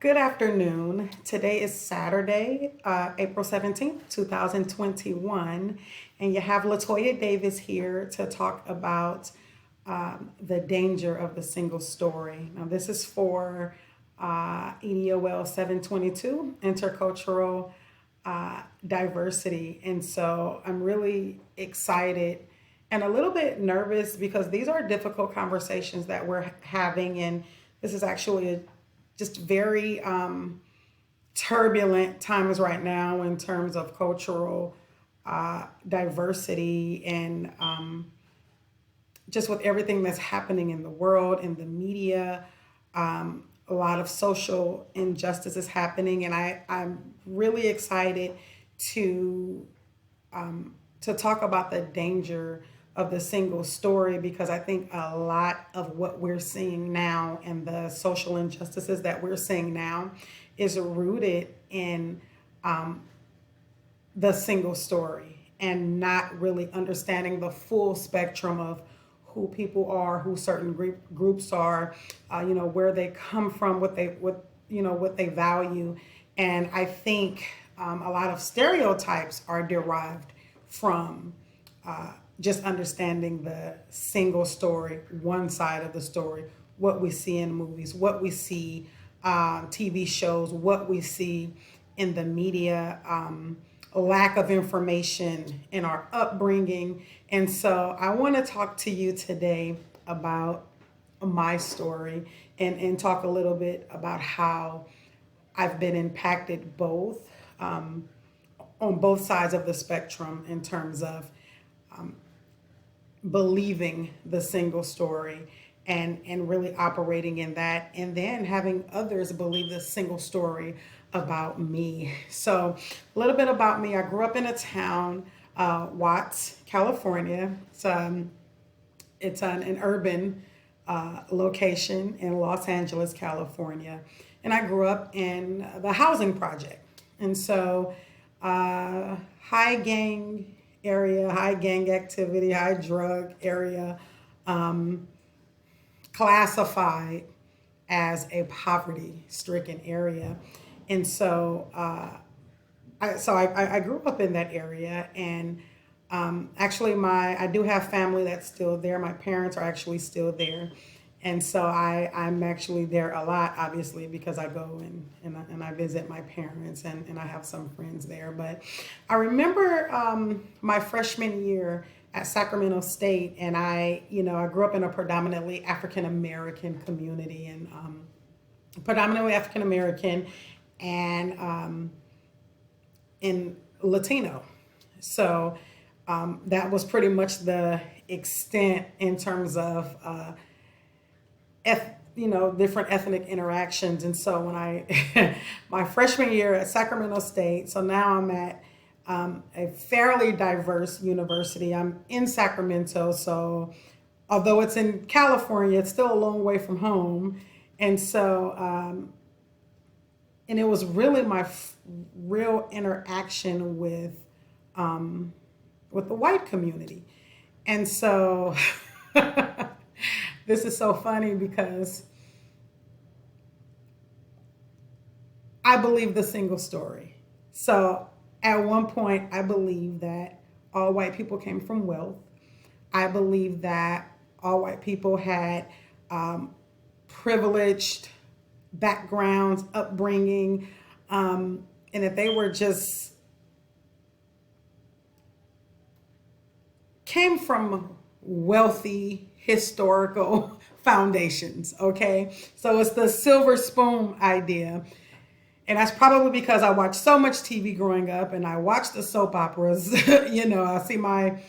Good afternoon. Today is Saturday, April 17th, 2021, and you have Latoya Davis here to talk about the danger of the single story. Now, this is for EDOL 722, intercultural diversity. And so I'm really excited and a little bit nervous because these are difficult conversations that we're having. And this is actually just very turbulent times right now in terms of cultural diversity and just with everything that's happening in the world, in the media. A lot of social injustice is happening, and I'm really excited to to talk about the danger of the single story because I think a lot of what we're seeing now and the social injustices that we're seeing now is rooted in the single story and not really understanding the full spectrum of who people are, who certain groups are, where they come from, what they value, and I think a lot of stereotypes are derived from just understanding the single story, one side of the story, what we see in movies, what we see TV shows, what we see in the media, lack of information in our upbringing. And so I want to talk to you today about my story and talk a little bit about how I've been impacted both on both sides of the spectrum in terms of believing the single story and really operating in that and then having others believe the single story about me. So a little bit about me. I grew up in a town, Watts, California. It's an urban location in Los Angeles, California. And I grew up in the housing project. And so high gang area, high gang activity, high drug area, classified as a poverty stricken area. And so I grew up in that area, and actually I do have family that's still there. My parents are actually still there, and so I'm actually there a lot, obviously, because I go and I visit my parents, and I have some friends there. But I remember my freshman year at Sacramento State, and I grew up in a predominantly African American community, and predominantly African American, and in Latino. So that was pretty much the extent in terms of different ethnic interactions. And so when my freshman year at Sacramento State, so now I'm at a fairly diverse university. I'm in Sacramento, so although it's in California, it's still a long way from home. And so, and it was really my real interaction with the white community. And so this is so funny because I believe the single story. So at one point, I believed that all white people came from wealth. I believed that all white people had privileged backgrounds, upbringing, and that they were just came from wealthy historical foundations. Okay, so it's the silver spoon idea. And that's probably because I watched so much TV growing up and I watched the soap operas. I see my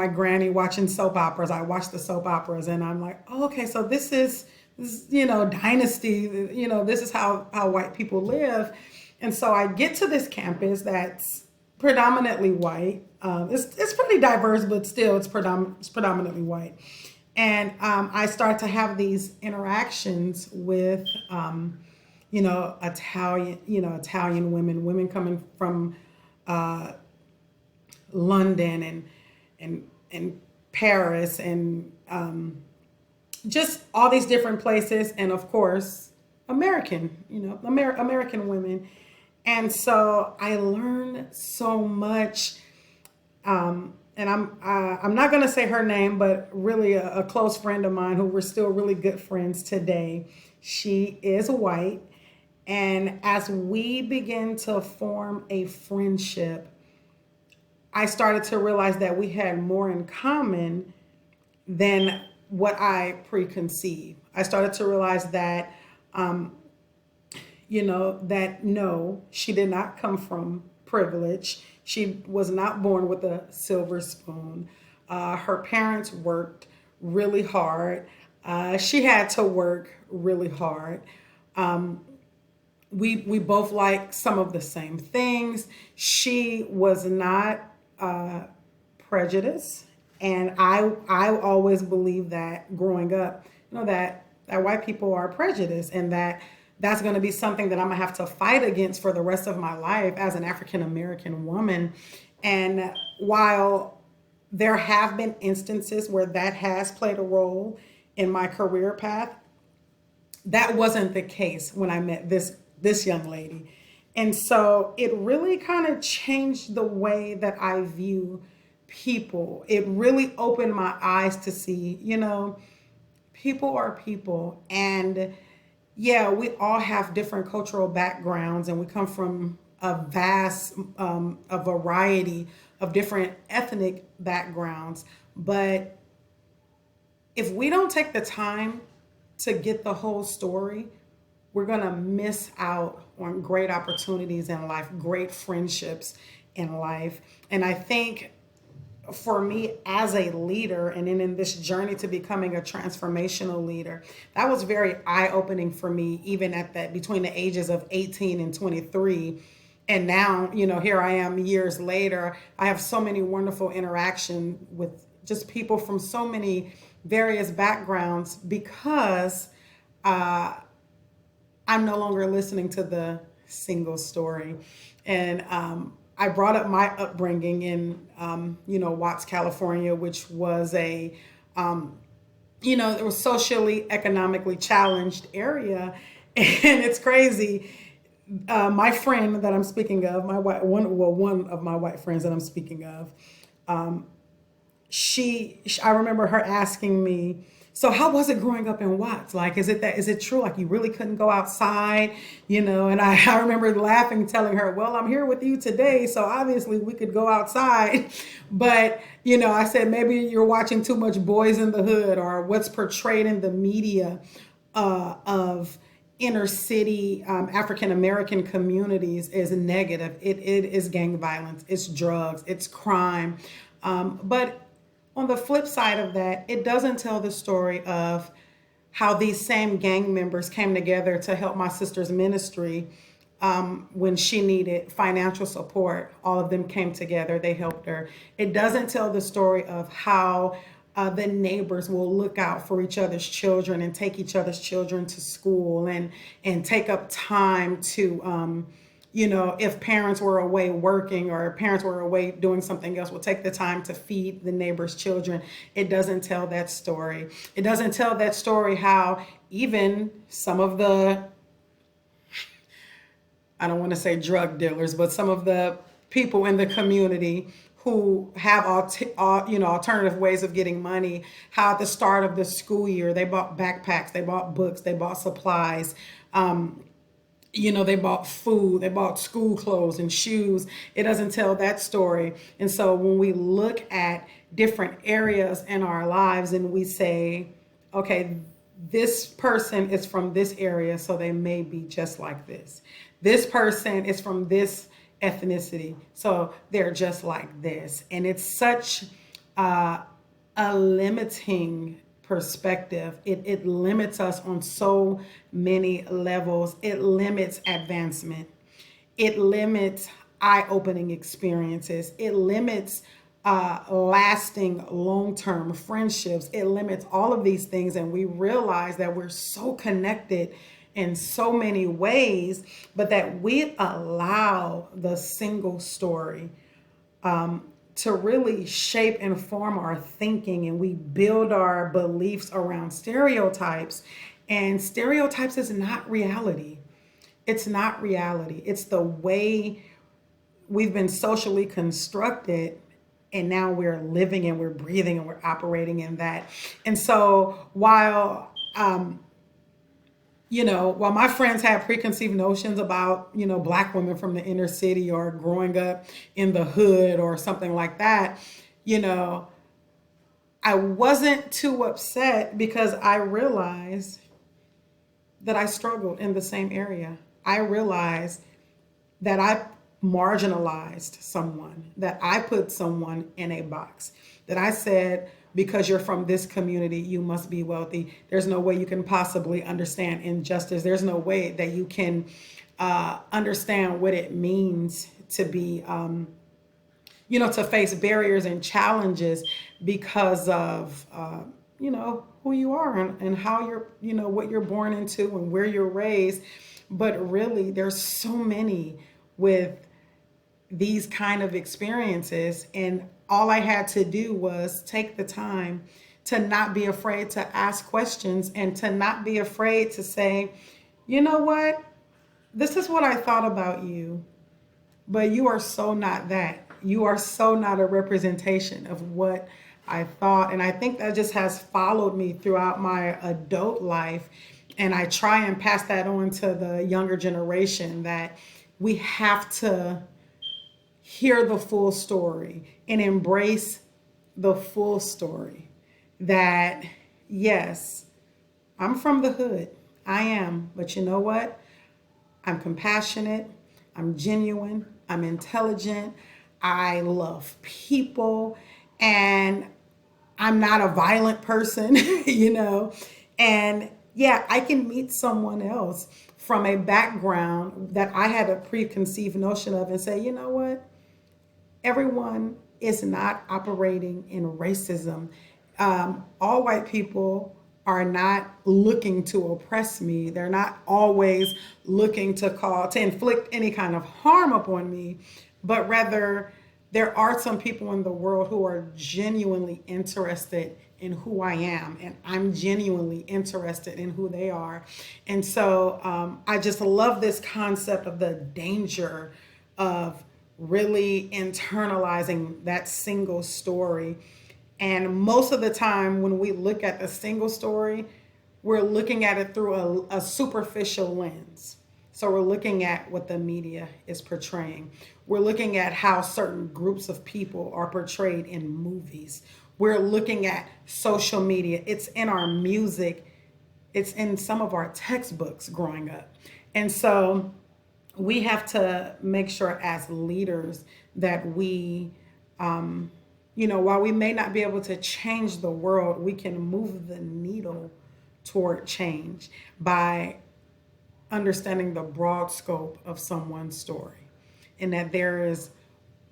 granny watching soap operas. I watch the soap operas and I'm like, oh, okay, so this is dynasty, this is how white people live. And so I get to this campus that's predominantly white. It's pretty diverse, but still it's predominantly white. And I start to have these interactions with Italian women coming from London and Paris and just all these different places, and of course American, American women. And so I learned so much. And I'm not going to say her name, but really a close friend of mine who we're still really good friends today. She is white. And as we begin to form a friendship, I started to realize that we had more in common than what I preconceived. I started to realize that, that no, she did not come from privilege. She was not born with a silver spoon. Her parents worked really hard. She had to work really hard. We both like some of the same things. She was not prejudiced, and I always believed that growing up, that white people are prejudiced, and that's going to be something that I'm gonna have to fight against for the rest of my life as an African American woman. And while there have been instances where that has played a role in my career path, that wasn't the case when I met this young lady. And so it really kind of changed the way that I view people. It really opened my eyes to see, people are people. And yeah, we all have different cultural backgrounds, and we come from a variety of different ethnic backgrounds. But if we don't take the time to get the whole story, we're going to miss out on great opportunities in life, great friendships in life. And I think for me as a leader, and in this journey to becoming a transformational leader, that was very eye-opening for me, even at that between the ages of 18 and 23. And now, here I am years later. I have so many wonderful interaction with just people from so many various backgrounds because I'm no longer listening to the single story. And I brought up my upbringing in, Watts, California, which was it was socially, economically challenged area. And it's crazy. My friend that I'm speaking of, one of my white friends that I'm speaking of, I remember her asking me, so how was it growing up in Watts? Like, is it true? Like, you really couldn't go outside, And I remember laughing, telling her, well, I'm here with you today, so obviously we could go outside. But, I said, maybe you're watching too much Boys in the Hood, or what's portrayed in the media of inner city African American communities is negative. It is gang violence, it's drugs, it's crime. But on the flip side of that, it doesn't tell the story of how these same gang members came together to help my sister's ministry when she needed financial support. All of them came together, they helped her. It doesn't tell the story of how the neighbors will look out for each other's children and take each other's children to school and take up time to if parents were away working or parents were away doing something else, will take the time to feed the neighbor's children. It doesn't tell that story. It doesn't tell that story how even some of the, I don't want to say drug dealers, but some of the people in the community who have alternative ways of getting money, how at the start of the school year, they bought backpacks, they bought books, they bought supplies, they bought food, they bought school clothes and shoes. It doesn't tell that story. And so when we look at different areas in our lives and we say, okay, this person is from this area, so they may be just like this. This person is from this ethnicity, so they're just like this. And it's such a limiting perspective. It limits us on so many levels. It limits advancement. It limits eye-opening experiences. It limits lasting long-term friendships. It limits all of these things, and we realize that we're so connected in so many ways, but that we allow the single story to really shape and form our thinking, and we build our beliefs around stereotypes. And stereotypes is not reality. It's not reality. It's the way we've been socially constructed, and now we're living and we're breathing and we're operating in that. And so while my friends have preconceived notions about, black women from the inner city or growing up in the hood or something like that, you know, I wasn't too upset because I realized that I struggled in the same area. I realized that I marginalized someone, that I put someone in a box, that I said, because you're from this community, you must be wealthy. There's no way you can possibly understand injustice. There's no way that you can understand what it means to be, to face barriers and challenges because of, who you are and how you're, what you're born into and where you're raised. But really, there's so many with these kind of experiences, and all I had to do was take the time to not be afraid to ask questions and to not be afraid to say, you know what, this is what I thought about you, but you are so not that. You are so not a representation of what I thought. And I think that just has followed me throughout my adult life. And I try and pass that on to the younger generation, that we have to hear the full story and embrace the full story. That, yes, I'm from the hood. I am. But you know what? I'm compassionate. I'm genuine. I'm intelligent. I love people. And I'm not a violent person, And yeah, I can meet someone else from a background that I had a preconceived notion of and say, you know what? Everyone is not operating in racism. All white people are not looking to oppress me. They're not always looking to inflict any kind of harm upon me, but rather there are some people in the world who are genuinely interested in who I am, and I'm genuinely interested in who they are. And so I just love this concept of the danger of really internalizing that single story. And most of the time when we look at the single story, we're looking at it through a superficial lens. So we're looking at what the media is portraying. We're looking at how certain groups of people are portrayed in movies. We're looking at social media. It's in our music. It's in some of our textbooks growing up. And so we have to make sure as leaders that we, while we may not be able to change the world, we can move the needle toward change by understanding the broad scope of someone's story, and that there is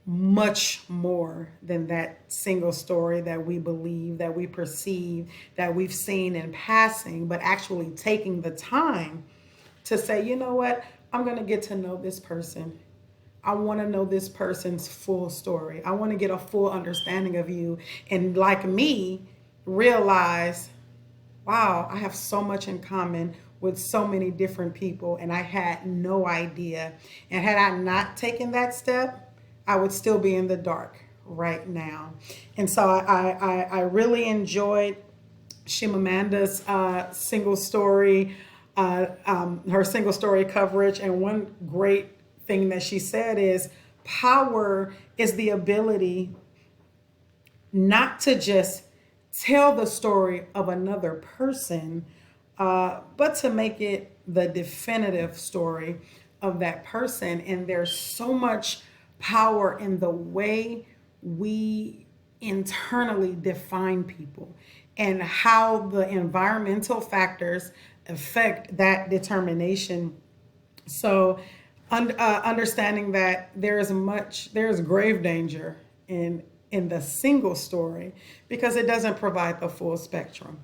much more than that single story that we believe, that we perceive, that we've seen in passing, but actually taking the time to say, you know what, I'm going to get to know this person. I want to know this person's full story. I want to get a full understanding of you. And like me, realize, wow, I have so much in common with so many different people, and I had no idea. And had I not taken that step, I would still be in the dark right now. And so I really enjoyed Shimamanda's single story, her single story coverage. And one great thing that she said is, power is the ability not to just tell the story of another person, but to make it the definitive story of that person. And there's so much power in the way we internally define people and how the environmental factors affect that determination. So understanding that there's grave danger in the single story because it doesn't provide the full spectrum.